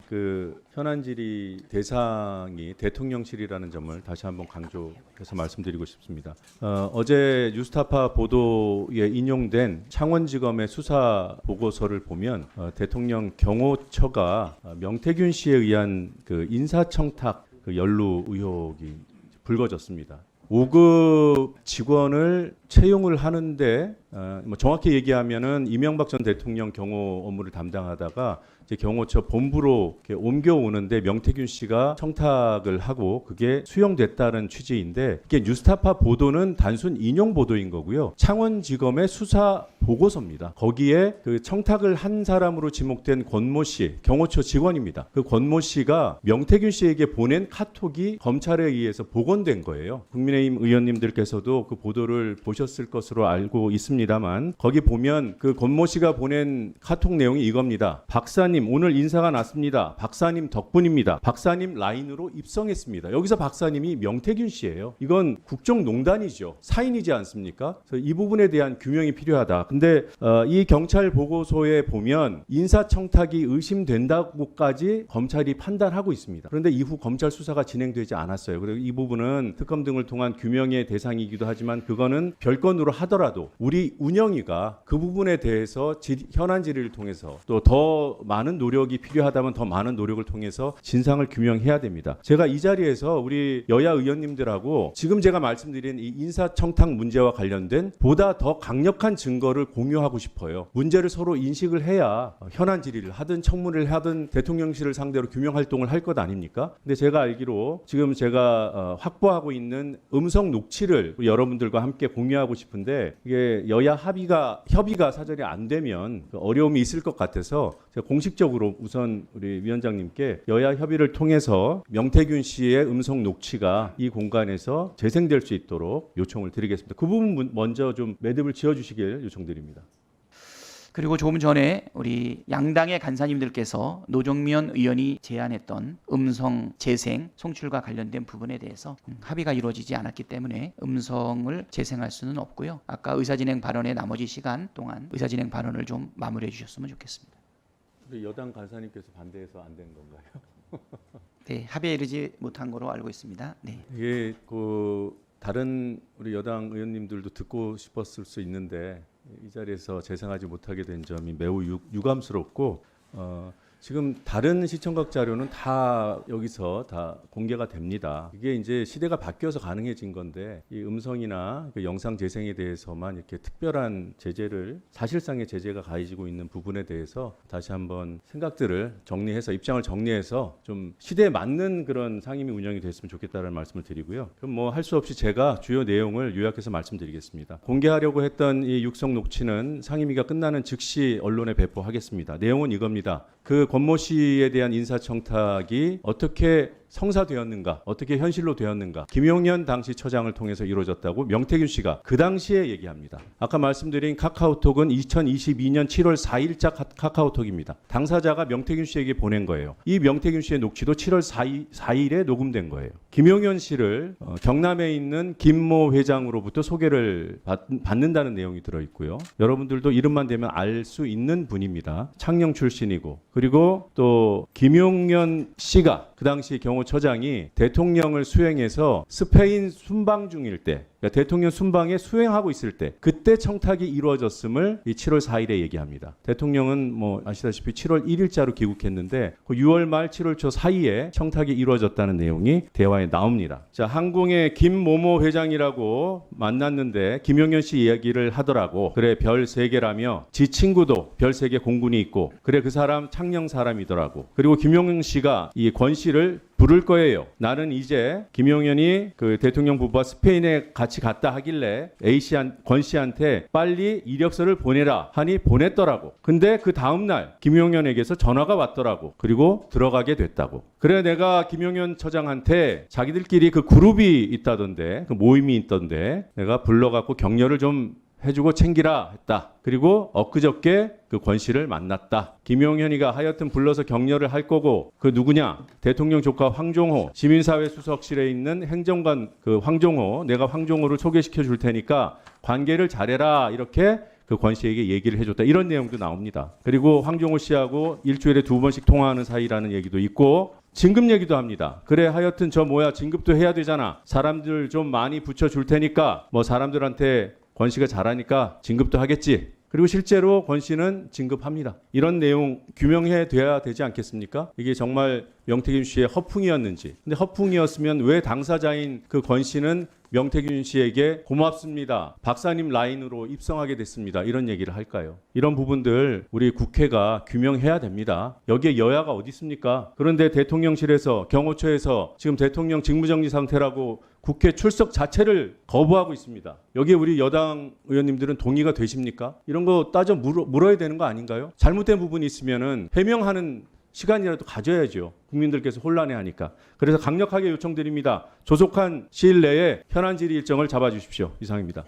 그 현안 질의 대상이 대통령실이라는 점을 다시 한번 강조해서 말씀드리고 싶습니다. 어제 뉴스타파 보도에 인용된 창원지검의 수사 보고서를 보면 대통령 경호처가 명태균 씨에 의한 그 인사청탁 그 연루 의혹이 불거졌습니다. 5급 직원을 채용을 하는데 뭐 정확히 얘기하면은 이명박 전 대통령 경호 업무를 담당하다가 이제 경호처 본부로 이렇게 옮겨오는데 명태균 씨가 청탁을 하고 그게 수용됐다는 취지인데 이게 뉴스타파 보도는 단순 인용 보도인 거고요. 창원지검의 수사 보고서입니다. 거기에 그 청탁을 한 사람으로 지목된 권모 씨, 경호처 직원입니다. 그 권모 씨가 명태균 씨에게 보낸 카톡이 검찰에 의해서 복원된 거예요. 국민의힘 의원님들께서도 그 보도를 보셨을 것으로 알고 있습니다만 거기 보면 그 권모 씨가 보낸 카톡 내용이 이겁니다. 박사님 오늘 인사가 났습니다. 박사님 덕분입니다. 박사님 라인으로 입성했습니다. 여기서 박사님이 명태균 씨예요. 이건 국정농단이죠. 사인이지 않습니까? 그래서 이 부분에 대한 규명이 필요하다. 근데 이 경찰 보고서에 보면 인사청탁이 의심된다고까지 검찰이 판단하고 있습니다. 그런데 이후 검찰 수사가 진행되지 않았어요. 그리고 이 부분은 특검 등을 통한 규명의 대상이기도 하지만 그거는 별건으로 하더라도 우리 운영위가 그 부분에 대해서 현안 질의를 통해서 또 더 많은 노력이 필요하다면 더 많은 노력을 통해서 진상을 규명해야 됩니다. 제가 이 자리에서 우리 여야 의원님들하고 지금 제가 말씀드린 이 인사청탁 문제와 관련된 보다 더 강력한 증거를 공유하고 싶어요. 문제를 서로 인식을 해야 현안 질의를 하든 청문회를 하든 대통령실을 상대로 규명 활동을 할 것 아닙니까? 근데 제가 알기로 지금 제가 확보하고 있는 음성 녹취를 여러분들과 함께 공유하고 싶은데 이게 여야 협의가 사전에 안 되면 어려움이 있을 것 같아서 제가 공식적으로 우선 우리 위원장님께 여야 협의를 통해서 명태균 씨의 음성 녹취가 이 공간에서 재생될 수 있도록 요청을 드리겠습니다. 그 부분 먼저 좀 매듭을 지어주시길 요청드립니다. 그리고 조금 전에 우리 양당의 간사님들께서 노정면 의원이 제안했던 음성 재생, 송출과 관련된 부분에 대해서 합의가 이루어지지 않았기 때문에 음성을 재생할 수는 없고요. 아까 의사진행 발언의 나머지 시간 동안 의사진행 발언을 좀 마무리해 주셨으면 좋겠습니다. 여당 간사님께서 반대해서 안 된 건가요? 네, 합의에 이르지 못한 거로 알고 있습니다. 네. 이게 다른 우리 여당 의원님들도 듣고 싶었을 수 있는데 이 자리에서 재생하지 못하게 된 점이 매우 유감스럽고 지금 다른 시청각 자료는 다 여기서 다 공개가 됩니다. 이게 이제 시대가 바뀌어서 가능해진 건데 이 음성이나 그 영상 재생에 대해서만 이렇게 특별한 제재를 사실상의 제재가 가해지고 있는 부분에 대해서 다시 한번 생각들을 정리해서 입장을 정리해서 좀 시대에 맞는 그런 상임위 운영이 됐으면 좋겠다는 말씀을 드리고요. 그럼 뭐 할 수 없이 제가 주요 내용을 요약해서 말씀드리겠습니다. 공개하려고 했던 이 육성 녹취는 상임위가 끝나는 즉시 언론에 배포하겠습니다. 내용은 이겁니다. 그 권모 씨에 대한 인사청탁이 어떻게 성사되었는가, 어떻게 현실로 되었는가, 김용현 당시 처장을 통해서 이루어졌다고 명태균 씨가 그 당시에 얘기합니다. 아까 말씀드린 카카오톡은 2022년 7월 4일자 카카오톡입니다. 당사자가 명태균 씨에게 보낸 거예요. 이 명태균 씨의 녹취도 7월 4일에 녹음된 거예요. 김용현 씨를 경남에 있는 김모 회장으로부터 소개를 받는다는 내용이 들어있고요. 여러분들도 이름만 대면 알 수 있는 분입니다. 창녕 출신이고 그리고 또 김용현 씨가 그 당시 경호처장이 대통령을 수행해서 스페인 순방 중일 때 그러니까 대통령 순방에 수행하고 있을 때 그때 청탁이 이루어졌음을 이 7월 4일에 얘기합니다. 대통령은 뭐 아시다시피 7월 1일자로 귀국했는데 그 6월 말 7월 초 사이에 청탁이 이루어졌다는 내용이 대화에 나옵니다. 자, 항공의 김모모 회장이라고 만났는데 김용현 씨 이야기를 하더라고. 그래 별 3개라며 지 친구도 별 3개 공군이 있고 그래 그 사람 창녕 사람이더라고. 그리고 김용현 씨가 이 권 씨를 부를 거예요. 나는 이제 김용현이 그 대통령 부부와 스페인에 같이 갔다 하길래 권 씨한테 빨리 이력서를 보내라 하니 보냈더라고. 근데 그 다음날 김용현에게서 전화가 왔더라고. 그리고 들어가게 됐다고. 그래 내가 김용현 처장한테 자기들끼리 그 그룹이 있다던데 그 모임이 있던데 내가 불러갖고 격려를 좀 해주고 챙기라 했다. 그리고 엊그저께 그 권 씨를 만났다. 김용현이가 하여튼 불러서 격려를 할 거고 그 누구냐? 대통령 조카 황종호 시민사회 수석실에 있는 행정관 그 황종호 내가 황종호를 소개시켜 줄 테니까 관계를 잘해라 이렇게 그 권 씨에게 얘기를 해줬다. 이런 내용도 나옵니다. 그리고 황종호 씨하고 일주일에 2번씩 통화하는 사이라는 얘기도 있고 진급 얘기도 합니다. 그래 하여튼 저 뭐야 진급도 해야 되잖아. 사람들 좀 많이 붙여줄 테니까 뭐 사람들한테 권 씨가 잘하니까 진급도 하겠지. 그리고 실제로 권 씨는 진급합니다. 이런 내용 규명해 돼야 되지 않겠습니까? 이게 정말 명태균 씨의 허풍이었는지. 근데 허풍이었으면 왜 당사자인 그 권 씨는 명태균 씨에게 고맙습니다. 박사님 라인으로 입성하게 됐습니다. 이런 얘기를 할까요? 이런 부분들 우리 국회가 규명해야 됩니다. 여기에 여야가 어디 있습니까? 그런데 대통령실에서 경호처에서 지금 대통령 직무정지 상태라고 국회 출석 자체를 거부하고 있습니다. 여기에 우리 여당 의원님들은 동의가 되십니까? 이런 거 따져 물어야 되는 거 아닌가요? 잘못된 부분이 있으면은 해명하는 시간이라도 가져야죠. 국민들께서 혼란해하니까. 그래서 강력하게 요청드립니다. 조속한 시일 내에 현안 질의 일정을 잡아주십시오. 이상입니다.